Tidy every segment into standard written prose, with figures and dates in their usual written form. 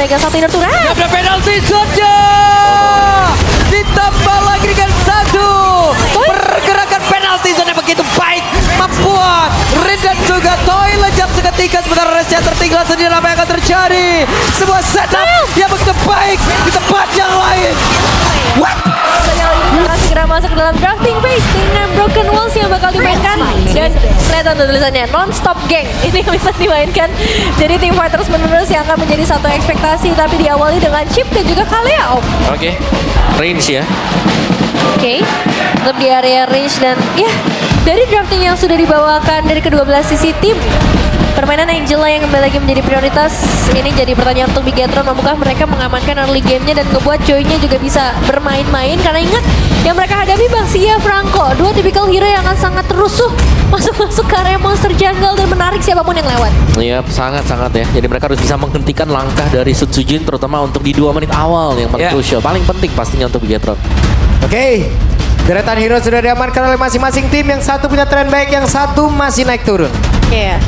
memegang satu inner turret. Ada penalti saja. Ditambah lagi dengan satu. Pergerakan penalti zone begitu baik. Membuat Rin dan juga Toy lejap seketika. Sementara Resya tertinggal sendiri. Apa yang akan terjadi? Sebuah setup yang begitu baik di tempat yang lain. What? Akan segera masuk ke dalam drafting phase dengan Broken Walls yang bakal dimainkan. Dan kelihatan tuh tulisannya non-stop gang. Ini yang bisa dimainkan. Jadi tim fight terus menerus yang akan menjadi satu ekspektasi. Tapi diawali dengan Chip dan juga Kaleo. Oke, range ya. Oke, tetap di area range dan ya dari drafting yang sudah dibawakan dari kedua belah sisi tim, permainan Angela yang kembali lagi menjadi prioritas. Ini jadi pertanyaan untuk Bigetron, mampukah mereka mengamankan early game-nya dan ngebuat Joy-nya juga bisa bermain-main. Karena ingat, yang mereka hadapi Baxia, Franco, dua tipikal hero yang akan sangat terusuh masuk-masuk ke area monster jungle dan menarik siapapun yang lewat. Iya, sangat-sangat ya. Jadi mereka harus bisa menghentikan langkah dari Sutsujin terutama untuk di 2 menit awal yang paling krusial. Paling penting pastinya untuk Bigetron. Oke, deretan hero sudah diamankan oleh masing-masing tim. Yang satu punya tren baik, yang satu masih naik turun. Iya.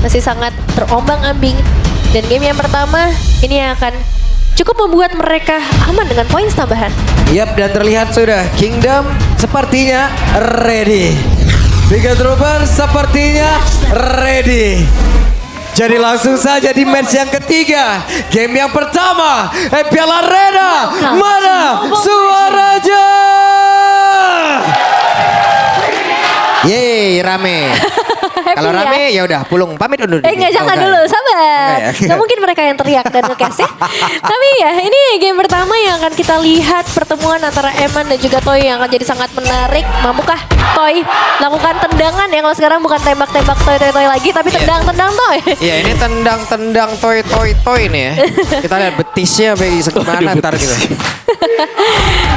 Masih sangat terombang-ambing. Dan game yang pertama ini akan cukup membuat mereka aman dengan poin tambahan. Yap, dan terlihat sudah Kingdom sepertinya ready. Tiga Trooper sepertinya ready. Jadi langsung saja di match yang ketiga. Game yang pertama, Piala Arena. Mana suaranya? Yeay, rame. Kalau rame ya udah pulung pamit undur diri. Enggak, jangan dulu, sabar. Gak mungkin mereka yang teriak dan nge-cast ya. Tapi ya ini game pertama yang akan kita lihat pertemuan antara Eman dan juga Toy yang akan jadi sangat menarik. Mampukah Toy lakukan tendangan ya, kalau sekarang bukan tembak-tembak Toy lagi tapi tendang-tendang Toy. Iya, ini tendang-tendang Toy nih ya. Kita lihat betisnya bagi segimana ntar gitu.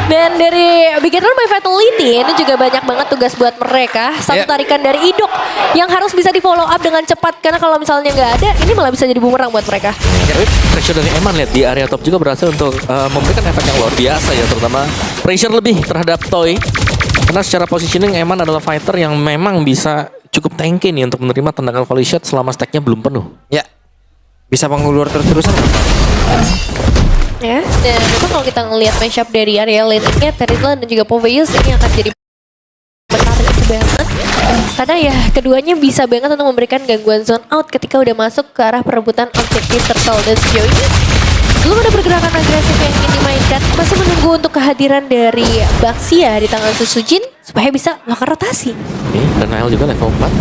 Dan dari Bigetron by Fatality ini juga banyak banget tugas buat mereka. Satu tarikan dari Idok yang harus bisa di follow up dengan cepat. Karena kalau misalnya nggak ada, ini malah bisa jadi bumerang buat mereka. Tapi pressure dari Eman lihat di area top juga berhasil untuk memberikan efek yang luar biasa ya. Terutama pressure lebih terhadap Toy. Karena secara positioning Eman adalah fighter yang memang bisa cukup tanky nih untuk menerima tendangan volley shot selama stacknya belum penuh. Ya, bisa mengulur terus-terusan. Ya, dan memang kalau kita ngelihat matchup dari area lane-nya, Terizla dan juga Poveus ini akan jadi menarik banget. Karena ya keduanya bisa banget untuk memberikan gangguan zone out ketika udah masuk ke arah perebutan objektif Turtle dan sejauh ini belum ada pergerakan agresif yang ingin dimainkan. Masih menunggu untuk kehadiran dari Baxia di tangan Sutsujin supaya bisa melakukan rotasi. Oke, dan Nail juga level 4.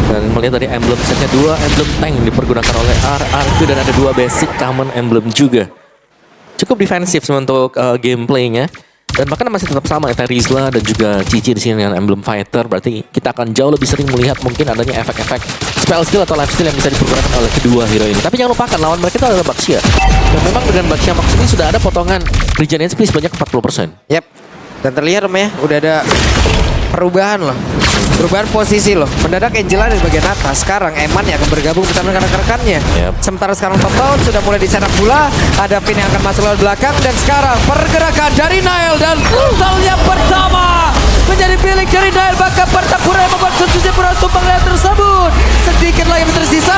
Dan melihat dari emblem setnya 2 emblem tank dipergunakan oleh RRQ dan ada 2 basic common emblem juga. Cukup defensif untuk gameplaynya. Dan bahkan masih tetap sama ya, Terizla dan juga Cici di sini dengan emblem fighter. Berarti kita akan jauh lebih sering melihat mungkin adanya efek-efek spell steal atau life steal yang bisa dipergunakan oleh kedua hero ini. Tapi jangan lupakan lawan mereka itu adalah Baxia. Dan memang dengan Baxia Max ini sudah ada potongan regen HP sebanyak 40%. Yap. Dan terlihat Om ya, udah ada perubahan loh. Perubahan posisi loh. Mendadak Angela di bagian atas. Sekarang Eman yang akan bergabung bersama rekan-rekannya. Yep. Sementara sekarang top down sudah mulai disetup pula. Ada Pin yang akan masuk lewat belakang. Dan sekarang pergerakan dari Nail. Dan ultal yang pertama menjadi milik dari Nail. Bahkan pertempuran yang membuat Sutsujin berhasil tumbang Nail tersebut. Sedikit lagi tersisa.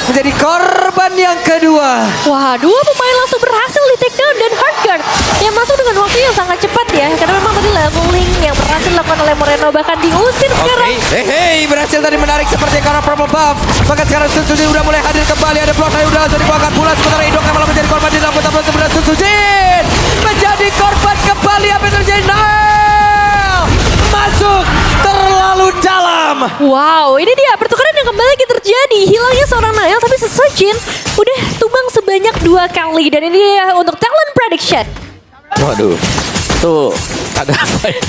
Menjadi korban yang kedua. Wah, dua pemain langsung berhasil di take down dan Hardguard yang masuk dengan waktu yang sangat cepat ya. Karena memang tadi leveling yang berhasil dilakukan oleh Moreno bahkan diusir sekarang. Hei, berhasil tadi menarik seperti karena purple buff. Bahkan sekarang Sutsujin udah mulai hadir kembali. Ada blok yang udah langsung dibuangkan pula. Sementara Idok yang malah menjadi korban di dalam kotak sebenarnya Sutsujin menjadi korban kembali. Apa yang terjadi? Nail masuk terlalu dalam. Wow, ini dia pertukaran yang kembali lagi terjadi. Hilangnya seorang Nail tapi Sutsujin udah tumbang sebanyak 2 kali. Dan ini dia untuk talent prediction. Waduh, tuh ada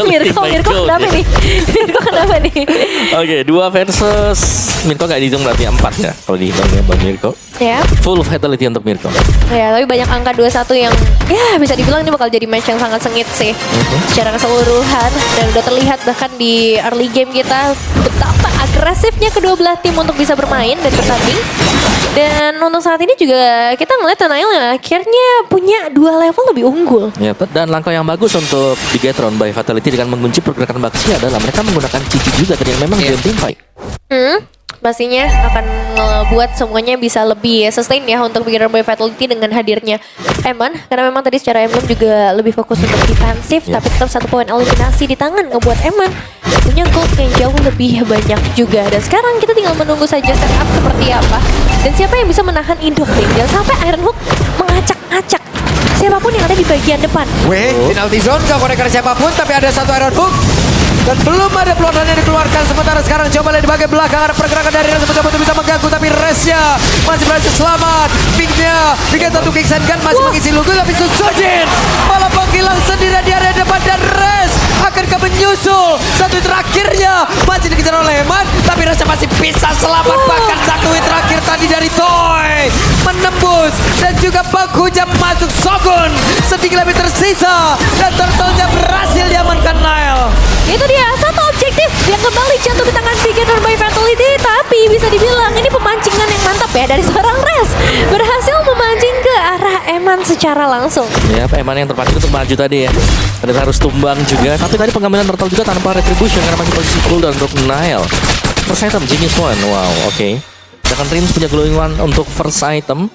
Mirko kenapa nih? Mirko kenapa nih? Oke, 2 versus Mirko gak dihitung berarti 4 ya kalau dihitung ya buat Mirko. Ya. Full fatality untuk Mirko. Ya, tapi banyak angka 21 yang ya bisa dibilang ini bakal jadi match yang sangat sengit sih. Secara keseluruhan dan udah terlihat bahkan di early game kita betapa agresifnya kedua belah tim untuk bisa bermain dan bertanding. Dan untuk saat ini juga kita ngeliat Nail yang akhirnya punya 2 level lebih unggul. Ya, dan langkah yang bagus untuk Bigetron by Fatality dengan mengunci pergerakan Baxia adalah mereka menggunakan Cici juga tadi yang memang game team fight. pastinya akan ngebuat semuanya bisa lebih sustain ya untuk Big Run by Vitality dengan hadirnya Eman. Karena memang tadi secara Emblem juga lebih fokus untuk defensif, tapi tetap 1 poin eliminasi di tangan ngebuat Eman punya gold yang jauh lebih banyak juga. Dan sekarang kita tinggal menunggu saja setup seperti apa dan siapa yang bisa menahan Indok nih. Jangan sampai Ironhook mengacak-acak siapapun yang ada di bagian depan. Penalty zone gak konek siapapun, tapi ada satu Ironhook. Dan belum ada peluang yang dikeluarkan. Sementara sekarang coba lihat di bagian belakang ada pergerakan dari Res mencoba untuk bisa mengganggu, tapi Resnya masih berhasil selamat. Pinknya bikin satu kick gun masih mengisi lugu, tapi Susujin malah menghilang sendirian di area depan dan Res akankah menyusul. Satu hit terakhirnya masih dikejar oleh Eman, tapi Resnya masih bisa selamat. Bahkan satu hit terakhir tadi dari Toy menembus dan juga bakunya masuk Shogun. Sedikit lebih tersisa dan turtle-nya berhasil diamankan Nile. Itu dia satu objektif yang kembali jatuh di tangan Big Run by Vitality, tapi bisa dibilang ini pemancingan yang mantap ya dari seorang Res, berhasil memancing ke arah Eman secara langsung. Ya, Eman yang terpancing untuk maju tadi ya. Dan harus tumbang juga, tapi tadi pengambilan turtle juga tanpa retribution karena masih posisi cooldown untuk Nile. First item Genius One, wow, oke. Sedangkan Rims punya glowing one untuk first item.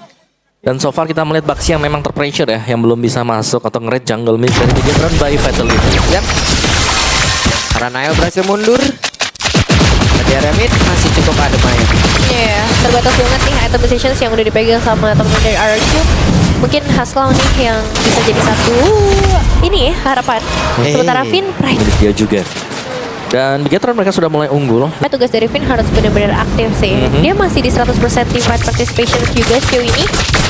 Dan so far kita melihat Baxi yang memang terpressure ya, yang belum bisa masuk atau nge-raid jungle mid dari Big Run by Vitality. Yap. Karena Nile berhasil mundur. Di area mid masih cukup adem aja. Iya, terbatas banget nih item decisions yang udah dipegang sama teman-teman dari RRQ. Mungkin Haslaw nih yang bisa jadi satu ini ya, harapan. Sementara Finn Pride. Milik dia juga. Dan Big Run mereka sudah mulai unggul. Tugas dari Finn harus benar-benar aktif sih. Dia masih di 100% team fight participation juga sejauh ini.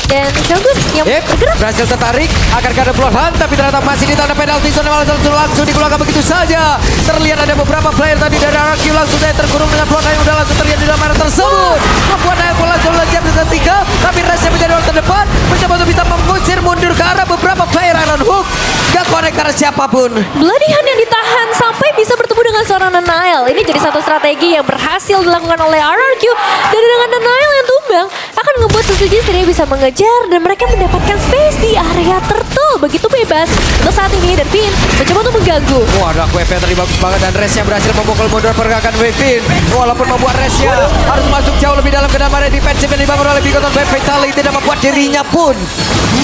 Dan Shogun yang bergerak. Berhasil tertarik, akankah ada peluang, tapi ternyata masih ditanda penalti zone malah langsung dikeluarkan begitu saja. Terlihat ada beberapa player tadi dari RRQ langsung saja terkurung dengan peluang yang udah langsung terlihat di dalam area tersebut. Membuat Nile langsung lejat di ketiga, tapi Resnya menjadi orang terdepan, mencoba untuk bisa mengusir mundur ke arah beberapa player Ironhook. Gak konek karena siapapun. Bloody Hand yang ditahan sampai bisa bertemu dengan seorang Nile. Ini jadi satu strategi yang berhasil dilakukan oleh RRQ. Dan dengan Nile yang tumbang akan ngebuat Susuji sendiri bisa mengejar dan mereka mendapatkan space di area turtle begitu bebas untuk saat ini. Dan Finn mencoba untuk mengganggu. Wah, ada wave tadi bagus banget dan Resnya berhasil memukul mundur pergerakan Finn. Walaupun membuat Resnya harus masuk jauh lebih dalam ke dalam area defensif yang dibangun oleh Big Run by Vitality, tidak membuat dirinya pun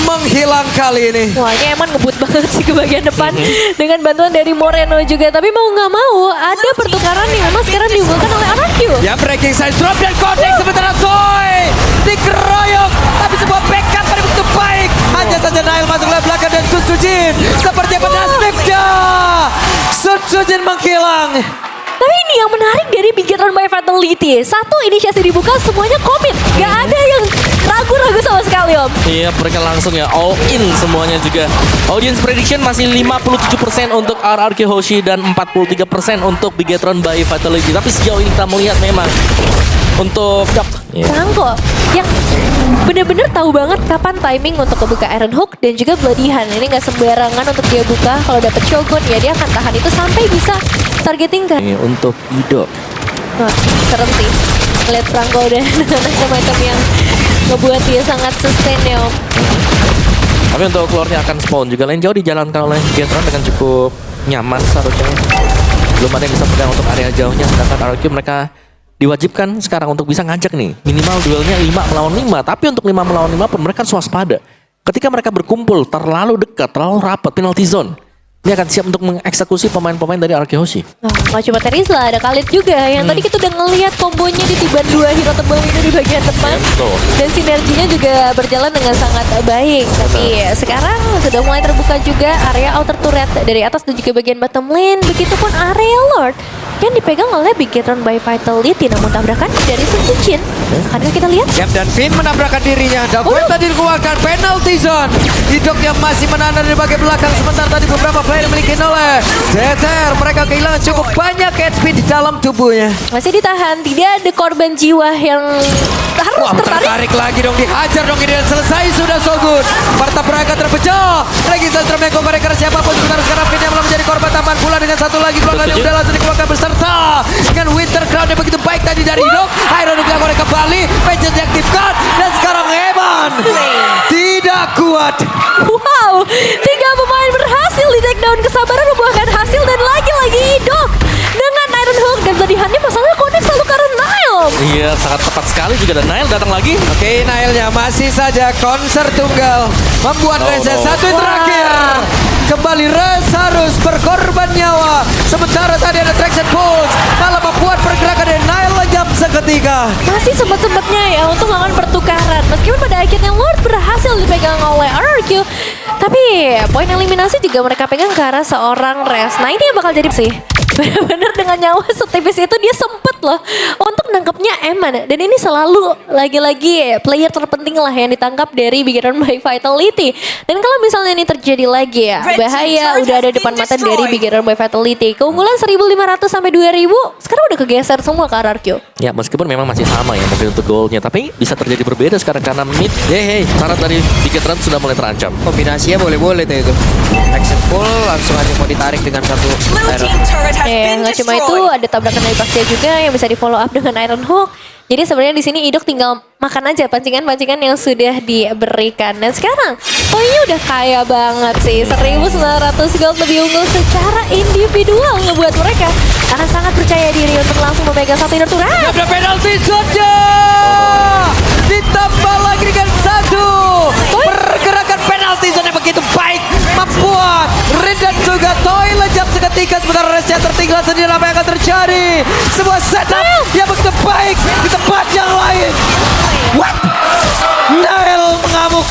menghilang kali ini. Wah, ini emang ngebut banget sih ke bagian depan dengan bantuan dari Moreno juga. Tapi mau nggak mau ada pertukaran yang memang sekarang diunggulkan oleh RRQ. Ya, breaking side drop dan connect sementara Toy dikeroyok, tapi sebuah backup pada begitu baik. Hanya saja Nile masuk ke belakang dan Sutsujin seperti apa nasibnya. Sutsujin menghilang. Tapi ini yang menarik dari Big Run by Vitality. Satu inisiasi dibuka, semuanya komit. Gak ada yang ragu-ragu sama sekali, Om. Iya, mereka langsung ya all in semuanya juga. Audience prediction masih 57% untuk RRQ Hoshi dan 43% untuk Big Run by Vitality. Tapi sejauh ini kita melihat memang untuk Tangko yang bener-bener tahu banget kapan timing untuk membuka Ironhook dan juga Bloody Hand. Ini nggak sembarangan untuk dia buka. Kalau dapet Shogun ya dia akan tahan itu sampai bisa targeting kan. Ini untuk Ido. Wah, serem sih. Lihat Franco dan item-item yang ngebuat dia sangat sustain ya, Om. Tapi untuk keluarnya akan spawn juga lain jauh dijalankan oleh Big Run dengan cukup nyaman seharusnya. Belum ada yang bisa pegang untuk area jauhnya, sedangkan RRQ mereka diwajibkan sekarang untuk bisa ngajak nih minimal duelnya 5 melawan 5, tapi untuk 5 melawan 5 pun mereka harus waspada. Ketika mereka berkumpul terlalu dekat, terlalu rapat penalty zone, ini akan siap untuk mengeksekusi pemain-pemain dari RRQ Hoshi. Nah, gak cuma Terizla, ada Khalid juga yang tadi kita udah ngelihat kombonya di tiban 2 hero tebal itu di bagian depan. Betul. Dan sinerginya juga berjalan dengan sangat baik. Tapi sekarang sudah mulai terbuka juga area outer turret dari atas dan juga bagian bottom lane. Begitupun area Lord yang dipegang oleh Big Run by Vitality. Namun tabrakan dari Sutsujin. Akankah kita lihat? Yap, dan Finn menabrakkan dirinya. Dagoet tadi dikeluarkan penalty zone. Hidok yang masih menahan dari bagian belakang. Sementara tadi beberapa player dimiliki oleh Zeter. Mereka kehilangan cukup banyak HP di dalam tubuhnya. Masih ditahan. Tidak ada korban jiwa yang harus tertarik lagi dong. Dihajar dong ini dan selesai sudah Shogun. Pertabrakan terpecah. Register termengkong mereka siapapun. Sementara sekarang Finn yang belum menjadi korban tambahan pula dengan satu lagi peluang yang udah langsung dikeluarkan beserta dengan Winter Crown yang begitu baik tadi dari Hidok. Ironhook dilakukan kembali. Patches diaktifkan dan sekarang Eman tidak kuat. Wow, 3 pemain berhasil di take down. Kesabaran membuahkan hasil dan lagi-lagi Hidok dengan Ironhook dan Bloody Hand-nya masalahnya connect selalu karena Nile. Iya, sangat tepat sekali juga dan Nail datang lagi. Oke, Nailnya masih saja konser tunggal membuat Reza satu yang terakhir. Kembali Rez harus berkorban nyawa. Sementara tadi ada traction pulse malah membuat pergerakan dari Nail lenyap seketika. Masih sempat-sempatnya ya untuk melakukan pertukaran. Meskipun pada akhirnya Lord berhasil dipegang oleh RRQ. Tapi poin eliminasi juga mereka pegang ke arah seorang Rez. Nah ini yang bakal jadi sih. Benar-benar dengan nyawa setipis itu dia sempet loh untuk nangkepnya Eman. Dan ini selalu lagi-lagi player terpenting lah yang ditangkap dari Beginner by Vitality. Dan kalau misalnya ini terjadi lagi ya, bahaya udah ada depan mata dari Beginner by Vitality. Keunggulan 1.500 sampai 2.000 sekarang udah kegeser semua ke RRQ. Ya meskipun memang masih sama ya mungkin untuk goalnya, tapi bisa terjadi berbeda sekarang karena mid. Syarat dari Bigetron sudah mulai terancam. Kombinasinya boleh-boleh tuh itu. Action full langsung aja mau ditarik dengan satu Nggak cuma itu, ada tabrakan dari Baxia juga yang bisa di follow up dengan Iron Hook. Jadi sebenarnya di sini Idok tinggal makan aja pancingan-pancingan yang sudah diberikan. Dan sekarang poinnya udah kaya banget sih. 1.900 gold lebih unggul secara individual ngebuat mereka akan sangat percaya diri untuk langsung memegang satu inner turret. Ada penalti saja. Ditambah lagi dengan satu. Pergerakan penalti zone begitu baik membuat Rin dan juga Toy lejap seketika sementara Resya tertinggal sendiri. Apa yang akan terjadi? Sebuah setup yang begitu baik di tempat yang lain. What? Nail mengamuk.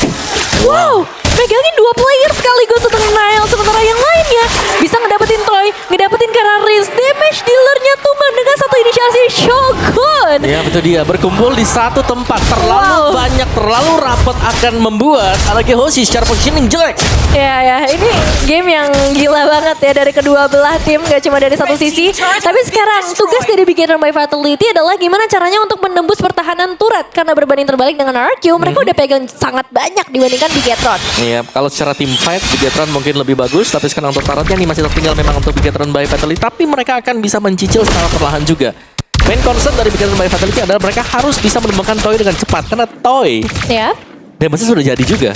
Wow, megangin 2 player sekaligus untuk Nail. Sementara yang lainnya bisa ngedapetin Toy, ngedapetin karena Riz. Damage dealernya tumbang dengan satu inisiasi Shogun. Ya betul dia, berkumpul di satu tempat. Terlalu banyak, terlalu rapat akan membuat Alage Hoshi secara positioning jelek. Ya, ini game yang gila banget ya dari kedua belah tim, gak cuma dari satu sisi. Tapi sekarang tugas dari Beginner by Vitality adalah gimana caranya untuk menembus pertahanan turret. Karena berbanding terbalik dengan RQ, mereka udah pegang sangat banyak dibandingkan Bigetron. Iya, kalau secara team fight Bigetron mungkin lebih bagus, tapi sekarang untuk turretnya ini masih tertinggal memang untuk Bigetron by Vitality. Tapi mereka akan bisa mencicil secara perlahan juga. Main concern dari Beginner by Vitality adalah mereka harus bisa menemukan Toy dengan cepat. Karena Toy Ya. damage sudah jadi juga.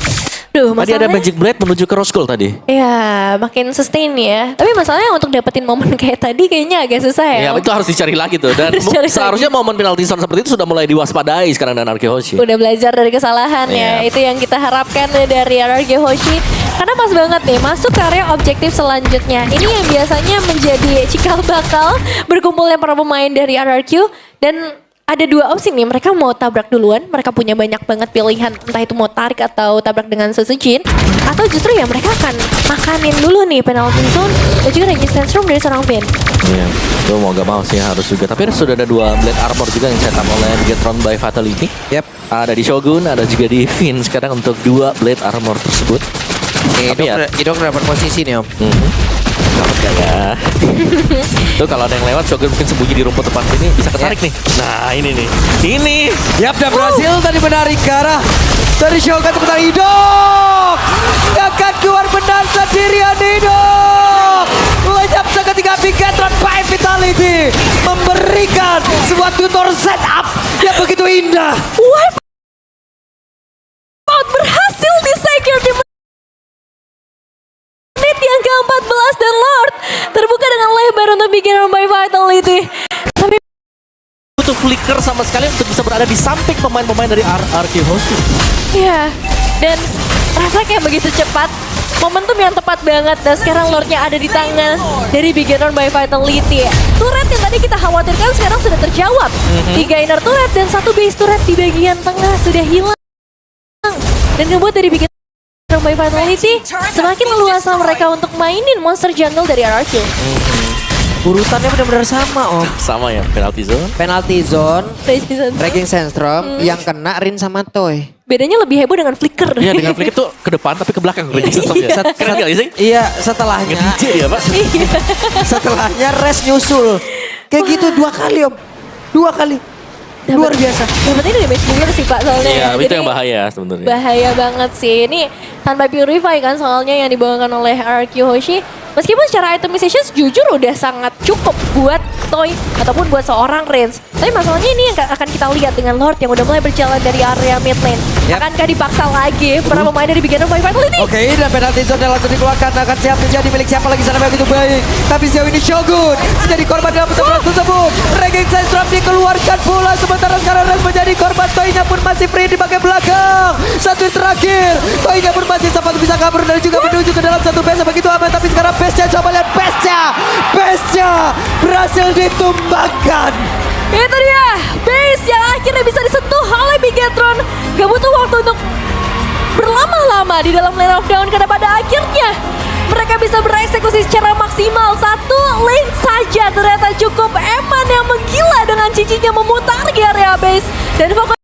Duh, Tadi ada Magic Blade menuju ke Rose Gold tadi. Ya, makin sustain ya. Tapi masalahnya untuk dapetin momen kayak tadi kayaknya agak susah ya. Ya itu harus dicari lagi tuh. Dan Harus cari seharusnya momen penalti zone seperti itu sudah mulai diwaspadai sekarang dengan RRQ Hoshi. Udah belajar dari kesalahan ya. Iya. Itu yang kita harapkan dari RRQ Hoshi. Karena pas banget nih masuk ke area objektif selanjutnya. Ini yang biasanya menjadi cikal bakal berkumpulnya para pemain dari RRQ. Dan ada dua opsi nih, mereka mau tabrak duluan, mereka punya banyak banget pilihan, entah itu mau tarik atau tabrak dengan Suzujin, atau justru ya mereka akan makanin dulu nih penalty zone dan juga resistance room dari seorang Vin. Iya, itu mau gak mau sih harus juga. Tapi sudah ada 2 Blade Armor juga yang setup oleh Bigetron by Vitality. Yep. Ada di Shogun, ada juga di Finn sekarang untuk 2 Blade Armor tersebut. Tapi ya, Idok dapat posisi nih om. dapat gak ya? Tuh kalau ada yang lewat Shogun mungkin sembunyi di rumput depan sini bisa ketarik nih. Nah ini nih. Ini. Yap, dan berhasil tadi menarik ke arah dari Shogun sebentar Idok. Akan keluar benar sendirian Idok. Lenyap seketika Bigetron by Vitality memberikan sebuah tutor setup yang begitu indah. Wipe out berhasil di secure di menit yang ke-14 dan Lord terbuka dengan lebar untuk Beginner by Vitality. Tapi butuh flicker sama sekali untuk bisa berada di samping pemain-pemain dari RRQ Hoshi. ya, dan refleks yang begitu cepat, momentum yang tepat banget, dan sekarang Lordnya ada di tangan dari Beginner by Vitality. Turret yang tadi kita khawatirkan sekarang sudah terjawab. 3 inner turret dan 1 base turret di bagian tengah sudah hilang. Dan ngebuat dari Beginner by Vitality semakin leluasa mereka untuk mainin monster jungle dari RRQ. Urutannya benar-benar sama om. Sama ya, penalty zone. Penalty zone, Resistance. Breaking Sandstorm yang kena Rin sama Toy. Bedanya lebih heboh dengan flicker. Iya dengan flicker tuh ke depan tapi ke belakang. Iya. Keren gak sih? Iya, setelahnya Nge-DJ ya pak? setelahnya Res nyusul. Kayak gitu 2 kali om. 2 kali. Luar biasa. Dapetnya damage dealer sih pak soalnya. Iya, ya. itu Jadi, yang bahaya sebenarnya. bahaya banget sih. Ini tanpa purify kan soalnya yang dibawakan oleh RRQ Hoshi. Meskipun secara itemization jujur udah sangat cukup buat Toy ataupun buat seorang Reigns. Tapi masalahnya ini yang akan kita lihat dengan Lord yang udah mulai berjalan dari area mid lane. Yap. Akankah dipaksa lagi para pemain dari Big Hero Vital ini? Oke, dan penalti zone langsung dikeluarkan. Akan siap menjadi milik siapa lagi sana begitu baik. Tapi sejauh ini Shogun menjadi korban dalam pertempuran tersebut. Reggae Sandstrom dikeluarkan pula. Sementara sekarang Reigns menjadi korban. Toynya pun masih free di bagian belakang. Satu yang terakhir. Toynya pun masih sempat bisa kabur dan juga menuju ke dalam satu base. Begitu aman. Tapi sekarang base-nya, coba lihat base-nya. Base-nya berhasil ditumbangkan. Itu dia, base yang akhirnya bisa disentuh oleh Bigetron. Gak butuh waktu untuk berlama-lama di dalam lane of down karena pada akhirnya mereka bisa bereksekusi secara maksimal. Satu lane saja ternyata cukup. Eman yang menggila dengan cicinya memutar di area base dan fokus